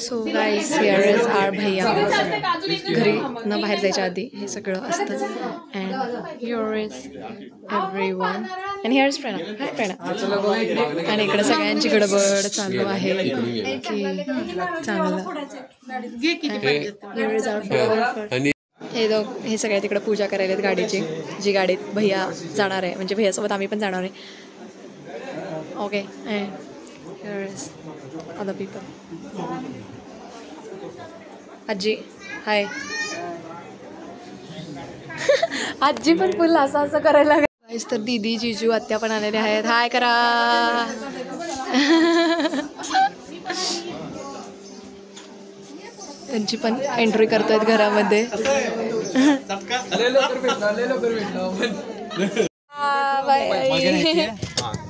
So guys here is our भैया घरी न बाहेर जायच्या आधी हे सगळं असतं and here is everyone and here is Prana hi Prana आणि इकडे सगळ्यांची गडबड चालू आहे की चांगलं हियर इज आवर हे सगळे तिकडे पूजा करायला आहेत गाडीची जी गाडीत भैया जाणार आहे म्हणजे भैयासोबत आम्ही पण जाणार आहे okay and here is other people आजी हाय आजी पण फुल असं करायला लागेल तर दीदी जिजू आत्या पण आलेले आहेत हाय करा त्यांची पण एंट्री करतायत घरामध्ये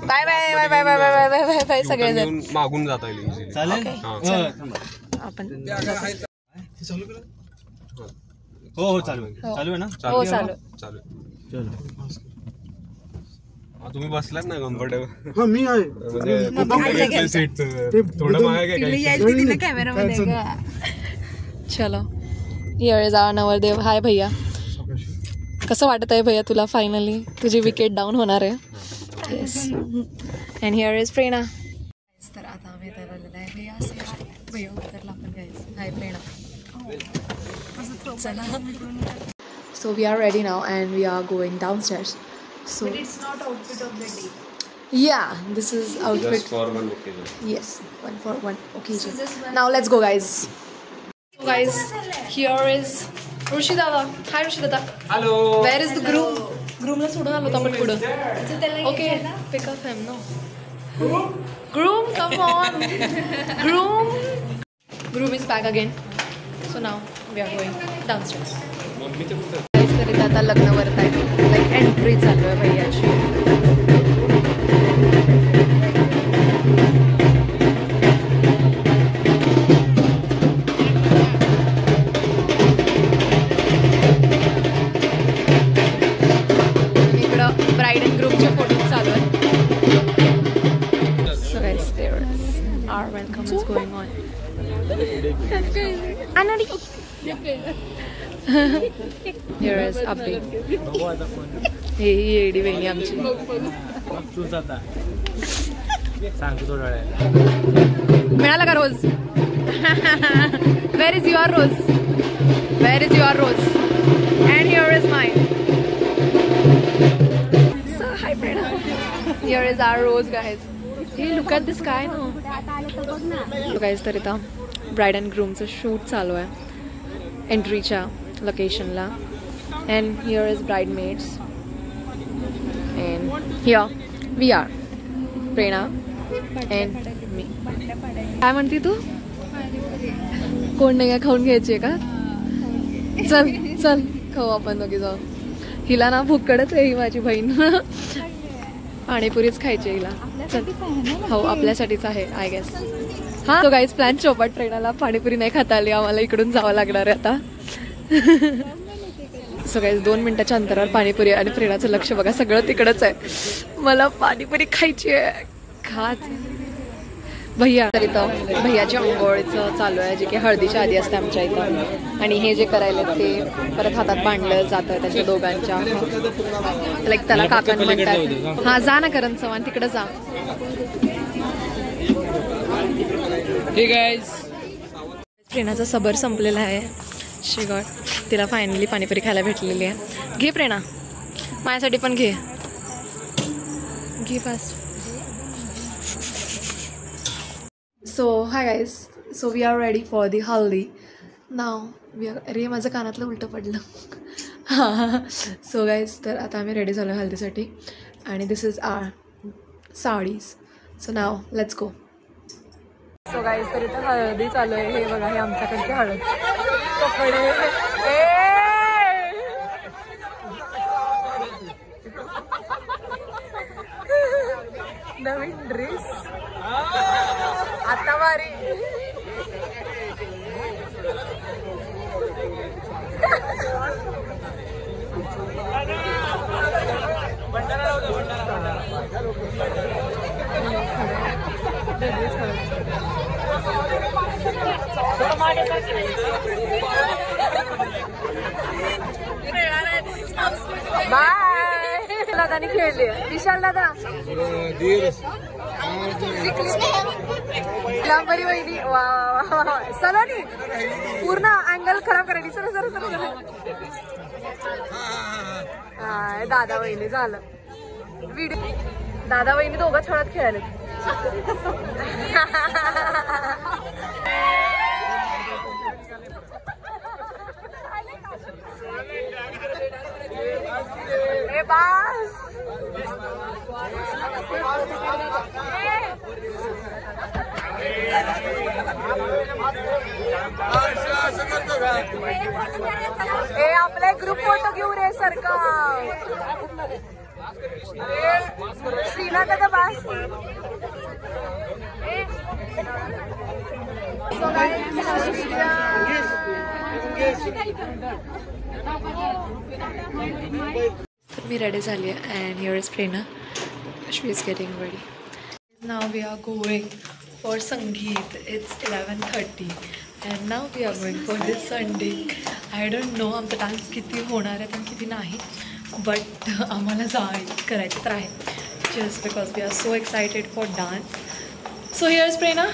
bye bye bye bye bye bye bye bye bye bye सगळेजण मागून जाता येईल आपण हो चालू आहे ना हो चालू चलो तुम्ही बसलात ना कम्फर्टेबल मी आहे सीट थोडं मागे चलो हियर इज आवर नवरदेव हाय भैया कसं वाटत आहे भैया तुला फायनली तुझी विकेट डाऊन होणार आहे येस अँड हियर इज प्रेरणा तर आता आम्ही आलेलं आहे भैया असे हाय भैया उतरला आपण गाईज हाय प्रेरणा चला so we are ready now and we are going downstairs so it's not outfit of the day. yeah this is outfit just for one occasion yes one for one occasion now let's go guys so guys here is Rushi Dada hi Rushi Dada hello where is the groom ला सोडून आलो आपण पुढे okay pick up him no groom come on groom is back again so now we are going downstairs तरी आता लग्न करत आहे लाईक एंट्री चालू आहे भैयाची इकडं ब्राईड अँड ग्रूमचे फोटो चालू आहे so guys there our welcome is going on Here is Abhi. हे ही एडी बहिणी आमची मिळाला का रोज Where is your rose? Where is your rose? And here is mine. So hi Prerna. Here is our rose guys. Hey look at this guy no. So guys तर इथं bride and ग्रूमचं shoot चालू आहे एंट्रीच्या लोकेशनला and here is bridesmaids and here we are Prerna and मी काय म्हणते तू कोण नाही काय खाऊन घ्यायची आहे का चल चल खाऊ आपण दोघी जाऊन हिला ना भुक्कडच आहे ही माझी बहीण पाणीपुरीच खायची हिला चल हो आपल्यासाठीच आहे आय गेस हा तो गाईज प्लॅन चौपट प्रेरणाला पाणीपुरी नाही खाता आली आम्हाला इकडून जावं लागणार आहे आता सो गाईज 2 मिनिटाच्या अंतरावर पाणीपुरी आणि प्रेरणाचं लक्ष बघा सगळं तिकडंच आहे मला पाणीपुरी खायची आहे खाच भैया तर इथं भैयाच्या अंघोळीचं चालू आहे जे की हळदीच्या आधी असते आमच्या इथं आणि हे जे करायला ते परत हातात बांधलं जातं त्यांच्या दोघांच्या लाईक त्याला काकण म्हणतात हा जा ना करण चव्हाण तिकडं जा प्रेरणाचा सबर संपलेला आहे शिगड तिला फायनली पाणीपुरी खायला भेटलेली आहे घे प्रेरणा माझ्यासाठी पण घे fast so hi guys so we are ready for the haldi now we are अरे माझं कानातलं उलटं पडलं हां सो गाईज तर आता आम्ही रेडी झालो हल्दीसाठी आणि this is our saris so now let's go so guys तर इथं हळदी चालू आहे हे बघा हे आमच्याकडची हळद कपडे नवीन ड्रेस आता वारी बाय. दादानी खेळले. विशाल दादा लांबरी वहिनी. वा वा वा. सलोनी पूर्ण अँगल खराब करायची. सर सर सर दादा वहिनी झालं व्हिडिओ. दादा वहिनी दोघं खेळत खेळाले. ए बास ए आपला ग्रुप फोटो घेऊ रे सरका. श्रीनाथ दादा बास. मी रेडी झाली आहे and here is Prerna. She is getting ready. Now we are going for Sangeet. It's 11:30 and now we are going for this Sunday. I don't know आमचा डान्स किती होणार आहे आणि किती नाही, बट आम्हाला करायचं तर आहे. Just because we are so excited for dance. So here is Prerna.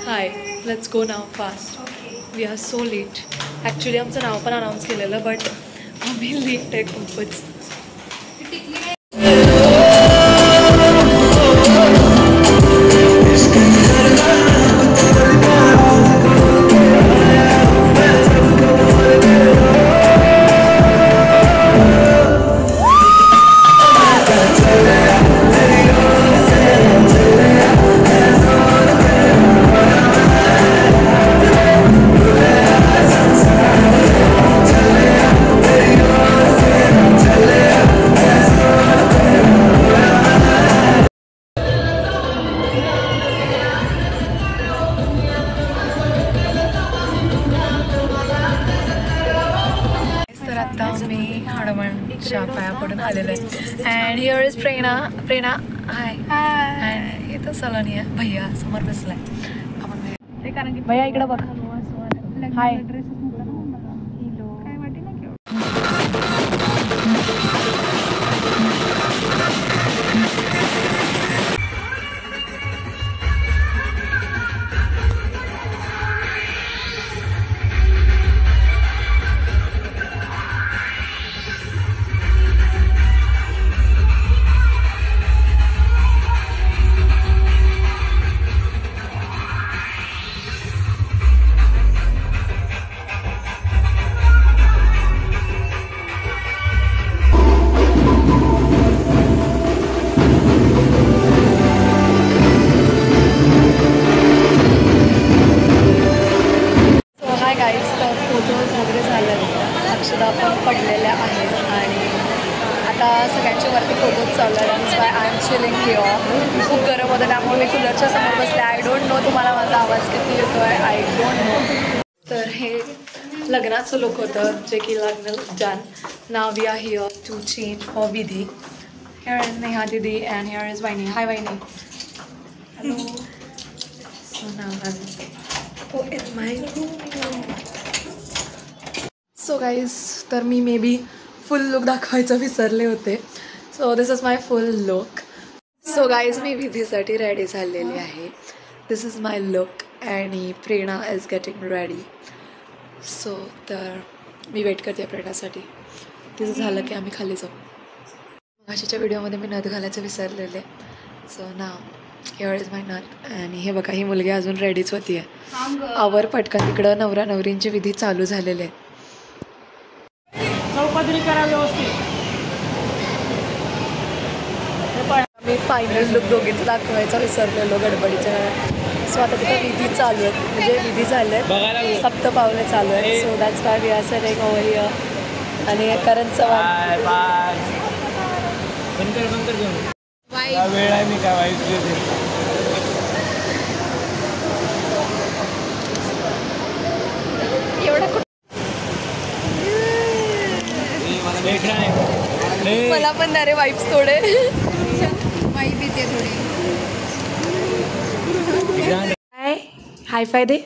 Hi, let's go now fast. We are so late. Actually आमचं नाव पण अनाऊन्स केलेलं, बट आम्ही लेट आहे खूपच. हनुमानच्या पाया पडून आलेलं आहे. And here is Prerna. High. And इथं सलोनी आहे. भैया समोर बसलाय. आपण भैया इकडं बघा. हाय. अक्षदा पण पडलेल्या आहेत आणि आता सगळ्यांच्या वरती फोटोज चालू आहेत. That's why I am chilling here. खूप गरम होतं त्यामुळे मी कूलरच्या समोर बसले. आय डोंट नो तुम्हाला माझा आवाज किती येतो आहे. I don't know. तर हे लग्नाचं लोक होतं जे की लग्न जान. Now we are here to change for विधी. हिअर इज नेहा दीदी अँड हिअर इज वाहिनी. हाय वाहिनी. Hello. So now oh it's my room. So guys, तर मी मे बी फुल लुक दाखवायचं विसरले होते. So this is my full look. So guys, मी विधीसाठी रेडी झालेली आहे. दिस इज माय लुक आणि प्रेरणा इज गेटिंग रेडी. सो तर मी वेट करते प्रेरणासाठी. तिचं झालं की आम्ही खाली जाऊ. आशाच्या व्हिडिओमध्ये मी नथ घालायचं विसरलेले. सो नाव हिअर इज माय नथ. आणि हे बघा, ही मुलगी अजून रेडीच होती आहे. आवर पटकन. तिकडं नवरा नवरींचे विधी चालू झालेले आहेत. मी फायनल लुक दोघींचं दाखवायचा विसरलेलो गडबडीच्या वेळात. सो आता तिथं विधी चालू आहेत, म्हणजे विधी झाले आहेत, सप्तपावले चालू आहेत. So that's why we are sitting over here. आणि करण चव्हाण वेळ आहे. मी काय एवढा मला पण ना रे वाईब्स थोडे. वाईब येते थोडी. हाय फाय दे.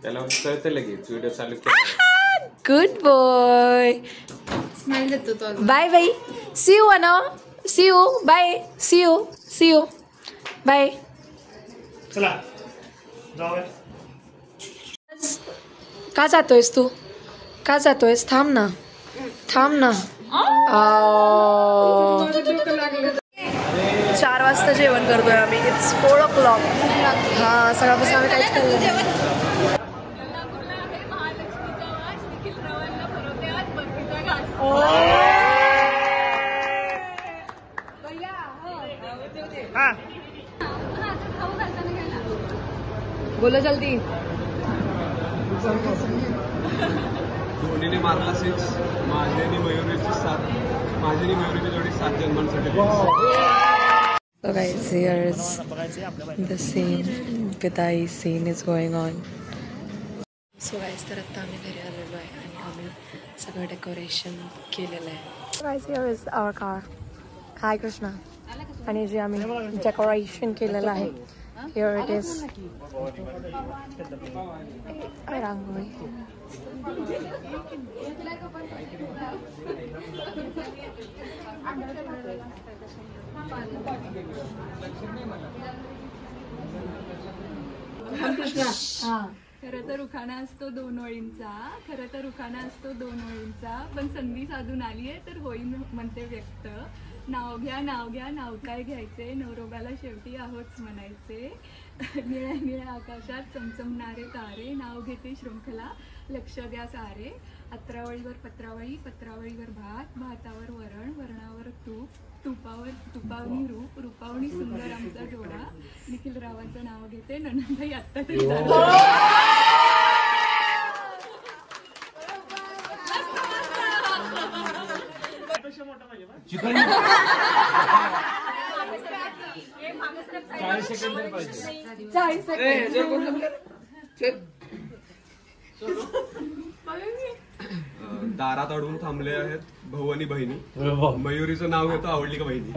त्याला कळतं लगेच व्हिडिओ चालू गुड बॉय. स्माइल देतो तो अजून. Bye bye. सी यू अनो. See you. Bye. See you. See you. Bye. चला जाऊया. का जातोयस तू? का जातोयस? थांब ना. थांब ना. 4 वाजता जेवण करतोय आम्ही. It's 4 o'clock. हा सकाळपासून आम्ही काहीच खाल्लं नाही. बोलो जल्दी. धोनीने मारला 6. माझी आणि मयुरीची 7. माझी आणि मयुरीची जोडी 7 जन्मांसाठी. So guys, here's the scene. Vidai scene is going on. So guys, तर आता आम्ही घरी आलेलो आहे आणि आम्ही सगळं डेकोरेशन केलेलं आहे. So guys, here is our car. Hi Krishna. आणि जे आम्ही डेकोरेशन केलेलं आहे. Here it is. रांगोळी. खरं तर उखाणा असतो 2 ओळींचा. खरं तर उखाणा असतो 2 ओळींचा. पण संधी साधून आलीये तर होईन म्हणते व्यक्त. नाव घ्या नाव घ्या नाव काय घ्यायचे. नवरोबाला शेवटी आहोच म्हणायचे. निळ्या निळ्या आकाशात चमचमणारे तारे. नाव घेते शृंखला लक्ष द्या सारे. अत्रावळीवर पत्रावळी पत्रावळीवर भात. भातावर वरण वरणावर तूप. तुपावनी रूप. रूपावणी सुंदर आमचा जोडा. निखिल रावांचं नाव घेते. ननंदबाई आत्ता तरी दारात अडवून थांबले आहेत भाऊ आणि बहिणी. मयुरीचं नाव घेतो आवडली का बहिणी.